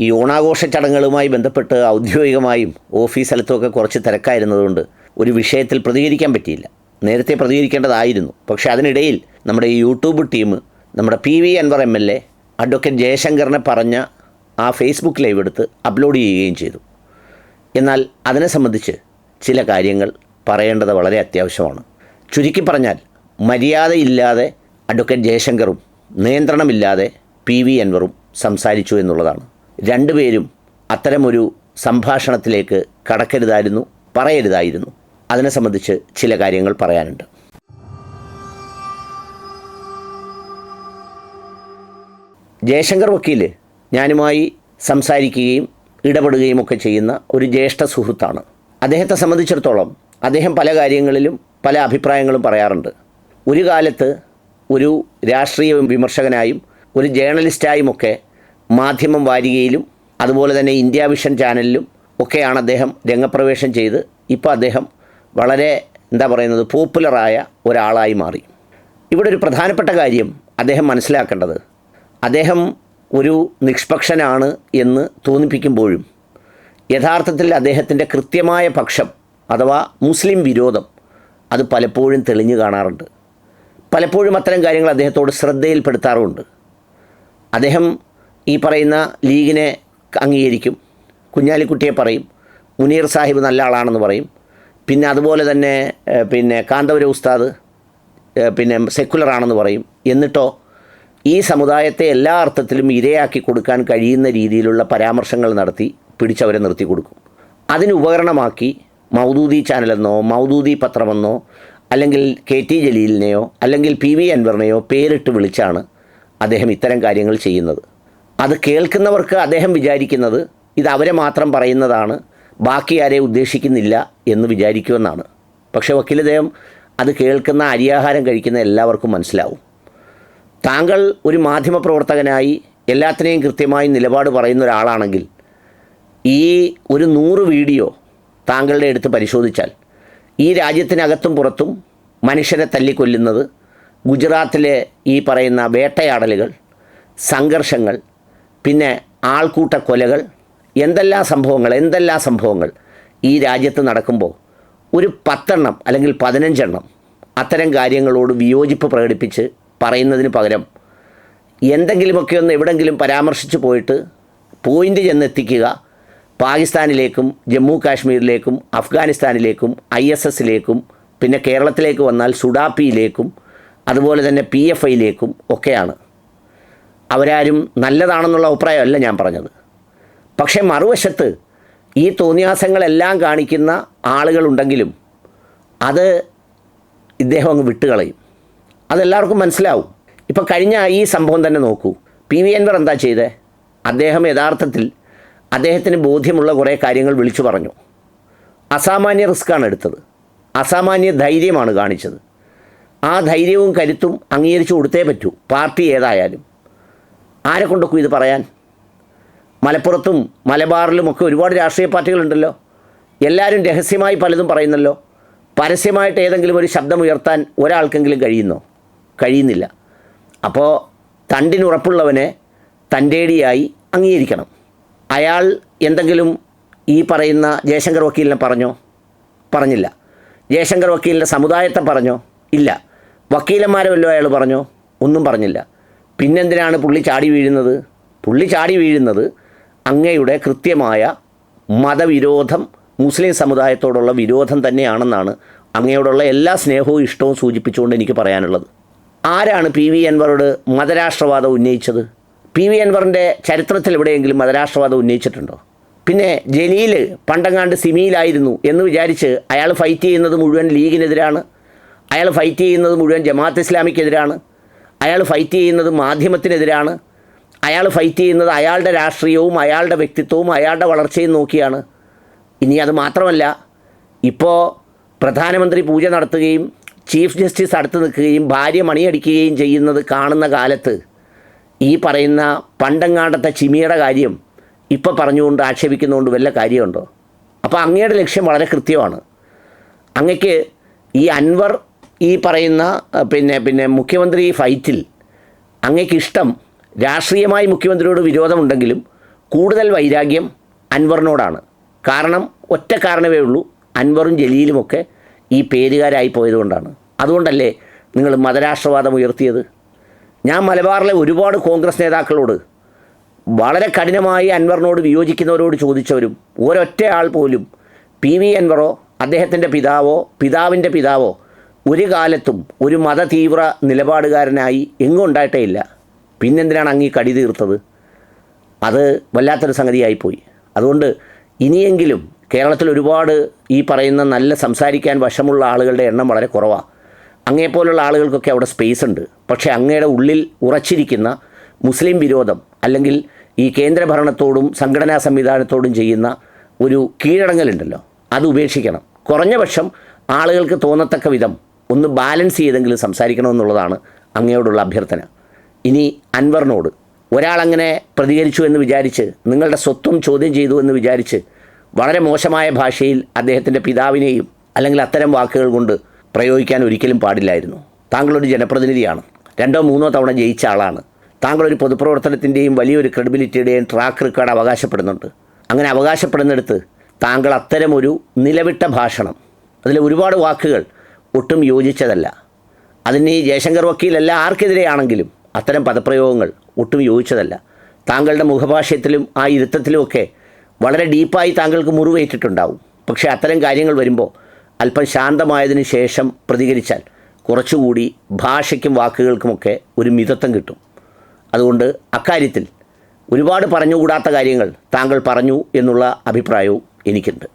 ഈ ഓണാഘോഷ ചടങ്ങുകളുമായി ബന്ധപ്പെട്ട് ഔദ്യോഗികമായും ഓഫീസ് സ്ഥലത്തുമൊക്കെ കുറച്ച് തിരക്കായിരുന്നതുകൊണ്ട് ഒരു വിഷയത്തിൽ പ്രതികരിക്കാൻ പറ്റിയില്ല. നേരത്തെ പ്രതികരിക്കേണ്ടതായിരുന്നു. പക്ഷേ അതിനിടയിൽ നമ്മുടെ ഈ യൂട്യൂബ് ടീം നമ്മുടെ PV അൻവർ MLA അഡ്വക്കേറ്റ് ജയശങ്കറിനെ പറഞ്ഞ ആ ഫേസ്ബുക്ക് ലൈവ് എടുത്ത് അപ്ലോഡ് ചെയ്യുകയും ചെയ്തു. എന്നാൽ അതിനെ സംബന്ധിച്ച് ചില കാര്യങ്ങൾ പറയേണ്ടത് വളരെ അത്യാവശ്യമാണ്. ചുരുക്കി പറഞ്ഞാൽ മര്യാദയില്ലാതെ അഡ്വക്കേറ്റ് ജയശങ്കറും നിയന്ത്രണമില്ലാതെ PV അൻവറും സംസാരിച്ചു എന്നുള്ളതാണ്. രണ്ടുപേരും അത്തരമൊരു സംഭാഷണത്തിലേക്ക് കടക്കരുതായിരുന്നു, പറയരുതായിരുന്നു. അതിനെ സംബന്ധിച്ച് ചില കാര്യങ്ങൾ പറയാനുണ്ട്. ജയശങ്കർ വക്കീൽ ഞാനുമായി സംസാരിക്കുകയും ഇടപെടുകയും ഒക്കെ ചെയ്യുന്ന ഒരു ജ്യേഷ്ഠ സുഹൃത്താണ്. അദ്ദേഹത്തെ സംബന്ധിച്ചിടത്തോളം അദ്ദേഹം പല കാര്യങ്ങളിലും പല അഭിപ്രായങ്ങളും പറയാറുണ്ട്. ഒരു കാലത്ത് ഒരു രാഷ്ട്രീയ വിമർശകനായും ഒരു ജേർണലിസ്റ്റായുമൊക്കെ മാധ്യമം വാരികയിലും അതുപോലെ തന്നെ ഇന്ത്യ വിഷൻ ചാനലിലും ഒക്കെയാണ് അദ്ദേഹം രംഗപ്രവേശം ചെയ്ത് ഇപ്പോൾ അദ്ദേഹം വളരെ പോപ്പുലറായ ഒരാളായി മാറി. ഇവിടെ ഒരു പ്രധാനപ്പെട്ട കാര്യം അദ്ദേഹം മനസ്സിലാക്കേണ്ടത്, അദ്ദേഹം ഒരു നിഷ്പക്ഷനാണ് എന്ന് തോന്നിപ്പിക്കുമ്പോഴും യഥാർത്ഥത്തിൽ അദ്ദേഹത്തിൻ്റെ കൃത്യമായ പക്ഷം അഥവാ മുസ്ലിം വിരോധം അത് പലപ്പോഴും തെളിഞ്ഞു കാണാറുണ്ട്. പലപ്പോഴും അത്തരം കാര്യങ്ങൾ അദ്ദേഹത്തോട് ശ്രദ്ധയിൽപ്പെടുത്താറുമുണ്ട്. അദ്ദേഹം ഈ പറയുന്ന ലീഗിനെ അംഗീകരിക്കും, കുഞ്ഞാലിക്കുട്ടിയെ പറയും, മുനീർ സാഹിബ് നല്ല ആളാണെന്ന് പറയും, പിന്നെ അതുപോലെ തന്നെ കാന്തപുര ഉസ്താദ് സെക്കുലറാണെന്ന് പറയും. എന്നിട്ടോ ഈ സമുദായത്തെ എല്ലാ അർത്ഥത്തിലും ഇരയാക്കി കൊടുക്കാൻ കഴിയുന്ന രീതിയിലുള്ള പരാമർശങ്ങൾ നടത്തി പിടിച്ചവരെ നിർത്തി കൊടുക്കും. അതിന് ഉപകരണമാക്കി മൗദൂദി ചാനലെന്നോ മൗദൂദി പത്രമെന്നോ അല്ലെങ്കിൽ KT ജലീലിനെയോ അല്ലെങ്കിൽ PV അൻവറിനെയോ പേരിട്ട് വിളിച്ചാണ് അദ്ദേഹം ഇത്തരം കാര്യങ്ങൾ ചെയ്യുന്നത്. അത് കേൾക്കുന്നവർക്ക് അദ്ദേഹം വിചാരിക്കുന്നത് ഇത് അവരെ മാത്രം പറയുന്നതാണ്, ബാക്കി ആരെയും ഉദ്ദേശിക്കുന്നില്ല എന്ന് വിചാരിക്കുമെന്നാണ്. പക്ഷേ വക്കീൽ അദ്ദേഹം അത് കേൾക്കുന്ന അരിയാഹാരം കഴിക്കുന്ന എല്ലാവർക്കും മനസ്സിലാവും. താങ്കൾ ഒരു മാധ്യമപ്രവർത്തകനായി എല്ലാത്തിനെയും കൃത്യമായി നിലപാട് പറയുന്ന ഒരാളാണെങ്കിൽ ഈ ഒരു 100 വീഡിയോ താങ്കളുടെ എടുത്ത് പരിശോധിച്ചാൽ ഈ രാജ്യത്തിനകത്തും പുറത്തും മനുഷ്യരെ തല്ലിക്കൊല്ലുന്നത്, ഗുജറാത്തിലെ ഈ പറയുന്ന വേട്ടയാടലുകൾ, സംഘർഷങ്ങൾ, പിന്നെ ആൾക്കൂട്ട കൊലകൾ, എന്തെല്ലാം സംഭവങ്ങൾ ഈ രാജ്യത്ത് നടക്കുമ്പോൾ ഒരു 10 എണ്ണം അല്ലെങ്കിൽ 15 എണ്ണം അത്തരം കാര്യങ്ങളോട് വിയോജിപ്പ് പ്രകടിപ്പിച്ച് പറയുന്നതിന് പകരം എന്തെങ്കിലുമൊക്കെ ഒന്ന് എവിടെങ്കിലും പരാമർശിച്ച് പോയിട്ട് പോയിൻ്റ് ചെന്നെത്തിക്കുക, പാകിസ്ഥാനിലേക്കും ജമ്മു കാശ്മീരിലേക്കും അഫ്ഗാനിസ്ഥാനിലേക്കും ISSലേക്കും പിന്നെ കേരളത്തിലേക്ക് വന്നാൽ സുഡാപ്പിയിലേക്കും അതുപോലെ തന്നെ PFIയിലേക്കും ഒക്കെയാണ്. അവരാരും നല്ലതാണെന്നുള്ള അഭിപ്രായമല്ല ഞാൻ പറഞ്ഞത്. പക്ഷേ മറുവശത്ത് ഈ തോന്നിയാസങ്ങളെല്ലാം കാണിക്കുന്ന ആളുകളുണ്ടെങ്കിലും അത് ഇദ്ദേഹം അങ്ങ് വിട്ടുകളയും. അതെല്ലാവർക്കും മനസ്സിലാവും. ഇപ്പോൾ കഴിഞ്ഞ ഈ സംഭവം തന്നെ നോക്കൂ. PV അൻവർ എന്താ ചെയ്തത്? അദ്ദേഹം യഥാർത്ഥത്തിൽ അദ്ദേഹത്തിന് ബോധ്യമുള്ള കുറേ കാര്യങ്ങൾ വിളിച്ചു പറഞ്ഞു. അസാമാന്യ റിസ്ക്കാണ് എടുത്തത്, അസാമാന്യ ധൈര്യമാണ് കാണിച്ചത്. ആ ധൈര്യവും കരുത്തും അംഗീകരിച്ചു കൊടുത്തേ പറ്റൂ, പാർട്ടി ഏതായാലും. ആരെ കൊണ്ടൊക്കെ ഇത് പറയാൻ? മലപ്പുറത്തും മലബാറിലുമൊക്കെ ഒരുപാട് രാഷ്ട്രീയ പാർട്ടികളുണ്ടല്ലോ. എല്ലാവരും രഹസ്യമായി പലതും പറയുന്നല്ലോ. പരസ്യമായിട്ട് ഏതെങ്കിലും ഒരു ശബ്ദമുയർത്താൻ ഒരാൾക്കെങ്കിലും കഴിയുന്നില്ല. അപ്പോൾ തണ്ടിനുറപ്പുള്ളവനെ തൻ്റേടിയായി അംഗീകരിക്കണം. അയാൾ എന്തെങ്കിലും ഈ പറയുന്ന ജയശങ്കർ വക്കീലിനെ പറഞ്ഞില്ല. ജയശങ്കർ വക്കീലിൻ്റെ സമുദായത്തെ പറഞ്ഞോ? ഇല്ല. വക്കീലന്മാരെ വല്ലതും അയാൾ പറഞ്ഞോ? ഒന്നും പറഞ്ഞില്ല. പിന്നെന്തിനാണ് പുള്ളി ചാടി വീഴുന്നത്? പുള്ളി ചാടി വീഴുന്നത് അങ്ങയുടെ കൃത്യമായ മതവിരോധം, മുസ്ലിം സമുദായത്തോടുള്ള വിരോധം തന്നെയാണെന്നാണ് അങ്ങയോടുള്ള എല്ലാ സ്നേഹവും ഇഷ്ടവും സൂചിപ്പിച്ചുകൊണ്ട് എനിക്ക് പറയാനുള്ളത്. ആരാണ് PV അൻവറോട് മതരാഷ്ട്രവാദം ഉന്നയിച്ചത്? PV അൻവറിൻ്റെ ചരിത്രത്തിൽ എവിടെയെങ്കിലും മതരാഷ്ട്രവാദം ഉന്നയിച്ചിട്ടുണ്ടോ? പിന്നെ ജലീൽ പണ്ടങ്ങാണ്ട് സിമിയിലായിരുന്നു എന്ന് വിചാരിച്ച് അയാൾ ഫൈറ്റ് ചെയ്യുന്നത് മുഴുവൻ ലീഗിനെതിരാണ്, അയാൾ ഫൈറ്റ് ചെയ്യുന്നത് മുഴുവൻ ജമാഅത്ത് ഇസ്ലാമിക്കെതിരാണ്, അയാൾ ഫൈറ്റ് ചെയ്യുന്നത് മാധ്യമത്തിനെതിരാണ്, അയാൾ ഫൈറ്റ് ചെയ്യുന്നത് അയാളുടെ രാഷ്ട്രീയവും അയാളുടെ വ്യക്തിത്വവും അയാളുടെ വളർച്ചയും നോക്കിയാണ്. ഇനി അത് മാത്രമല്ല, ഇപ്പോൾ പ്രധാനമന്ത്രി പൂജ നടത്തുകയും ചീഫ് ജസ്റ്റിസ് അടുത്ത് നിൽക്കുകയും ഭാര്യ മണിയടിക്കുകയും ചെയ്യുന്നത് കാണുന്ന കാലത്ത് ഈ പറയുന്ന പണ്ടങ്ങാണ്ടത്തെ ചിമിയുടെ കാര്യം ഇപ്പോൾ പറഞ്ഞുകൊണ്ട് ആക്ഷേപിക്കുന്നതുകൊണ്ട് വല്ല കാര്യമുണ്ടോ? അപ്പോൾ അങ്ങയുടെ ലക്ഷ്യം വളരെ കൃത്യമാണ്. അങ്ങക്ക് ഈ അൻവർ ഈ പറയുന്ന പിന്നെ മുഖ്യമന്ത്രി ഫൈറ്റിൽ അങ്ങേക്കിഷ്ടം രാഷ്ട്രീയമായി മുഖ്യമന്ത്രിയോട് വിരോധമുണ്ടെങ്കിലും കൂടുതൽ വൈരാഗ്യം അൻവറിനോടാണ്. കാരണം ഒറ്റ കാരണമേ ഉള്ളൂ, അൻവറും ജലീലുമൊക്കെ ഈ പേരുകാരായി പോയതുകൊണ്ടാണ്. അതുകൊണ്ടല്ലേ നിങ്ങൾ മതരാഷ്ട്രവാദം ഉയർത്തിയത്? ഞാൻ മലബാറിലെ ഒരുപാട് കോൺഗ്രസ് നേതാക്കളോട് വളരെ കഠിനമായി അൻവറിനോട് വിയോജിക്കുന്നവരോട് ചോദിച്ചവരും ഒരൊറ്റ ആൾ പോലും PV അൻവറോ അദ്ദേഹത്തിൻ്റെ പിതാവോ പിതാവിൻ്റെ പിതാവോ ഒരു കാലത്തും ഒരു മതതീവ്ര നിലപാടുകാരനായി എങ്ങും ഉണ്ടായിട്ടേ ഇല്ല. പിന്നെന്തിനാണ് അങ്ങ് ഈ കടി തീർത്തത്? അത് വല്ലാത്തൊരു സംഗതിയായിപ്പോയി. അതുകൊണ്ട് ഇനിയെങ്കിലും കേരളത്തിൽ ഒരുപാട് ഈ പറയുന്ന നല്ല സംസാരിക്കാൻ വശമുള്ള ആളുകളുടെ എണ്ണം വളരെ കുറവാണ്. അങ്ങേപ്പോലുള്ള ആളുകൾക്കൊക്കെ അവിടെ സ്പേസ് ഉണ്ട്. പക്ഷേ അങ്ങയുടെ ഉള്ളിൽ ഉറച്ചിരിക്കുന്ന മുസ്ലിം വിരോധം അല്ലെങ്കിൽ ഈ കേന്ദ്രഭരണത്തോടും സംഘടനാ സംവിധാനത്തോടും ചെയ്യുന്ന ഒരു കീഴടങ്ങലുണ്ടല്ലോ, അത് ഉപേക്ഷിക്കണം. കുറഞ്ഞ പക്ഷം ആളുകൾക്ക് തോന്നത്തക്ക വിധം ഒന്ന് ബാലൻസ് ചെയ്തെങ്കിലും സംസാരിക്കണമെന്നുള്ളതാണ് അങ്ങയോടുള്ള അഭ്യർത്ഥന. ഇനി അൻവറിനോട് ഒരാളങ്ങനെ പ്രതികരിച്ചു എന്ന് വിചാരിച്ച്, നിങ്ങളുടെ സ്വത്വം ചോദ്യം ചെയ്തു എന്ന് വിചാരിച്ച് വളരെ മോശമായ ഭാഷയിൽ അദ്ദേഹത്തിൻ്റെ പിതാവിനെയും അല്ലെങ്കിൽ അത്തരം വാക്കുകൾ കൊണ്ട് പ്രയോഗിക്കാൻ ഒരിക്കലും പാടില്ലായിരുന്നു. താങ്കളൊരു ജനപ്രതിനിധിയാണ്, 2 3 തവണ ജയിച്ച ആളാണ്. താങ്കളൊരു പൊതുപ്രവർത്തനത്തിൻ്റെയും വലിയൊരു ക്രെഡിബിലിറ്റിയുടെയും ട്രാക്ക് റെക്കോർഡ് അവകാശപ്പെടുന്നുണ്ട്. അങ്ങനെ അവകാശപ്പെടുന്നിടത്ത് താങ്കൾ അത്തരമൊരു നിലവിട്ട ഭാഷണം, അതിൽ ഒരുപാട് വാക്കുകൾ ഒട്ടും യോജിച്ചതല്ല. അതിന് ഈ ജയശങ്കർ വക്കീലല്ല ആർക്കെതിരെയാണെങ്കിലും അത്തരം പദപ്രയോഗങ്ങൾ ഒട്ടും യോജിച്ചതല്ല. താങ്കളുടെ മുഖഭാഷ്യത്തിലും ആ ഇരുത്തത്തിലുമൊക്കെ വളരെ ഡീപ്പായി താങ്കൾക്ക് മുറിവേറ്റിട്ടുണ്ടാവും. പക്ഷേ അത്തരം കാര്യങ്ങൾ വരുമ്പോൾ അല്പം ശാന്തമായതിനു ശേഷം പ്രതികരിച്ചാൽ കുറച്ചുകൂടി ഭാഷയ്ക്കും വാക്കുകൾക്കുമൊക്കെ ഒരു മിതത്വം കിട്ടും. അതുകൊണ്ട് അക്കാര്യത്തിൽ ഒരുപാട് പറഞ്ഞുകൂടാത്ത കാര്യങ്ങൾ താങ്കൾ പറഞ്ഞു എന്നുള്ള അഭിപ്രായവും എനിക്കുണ്ട്.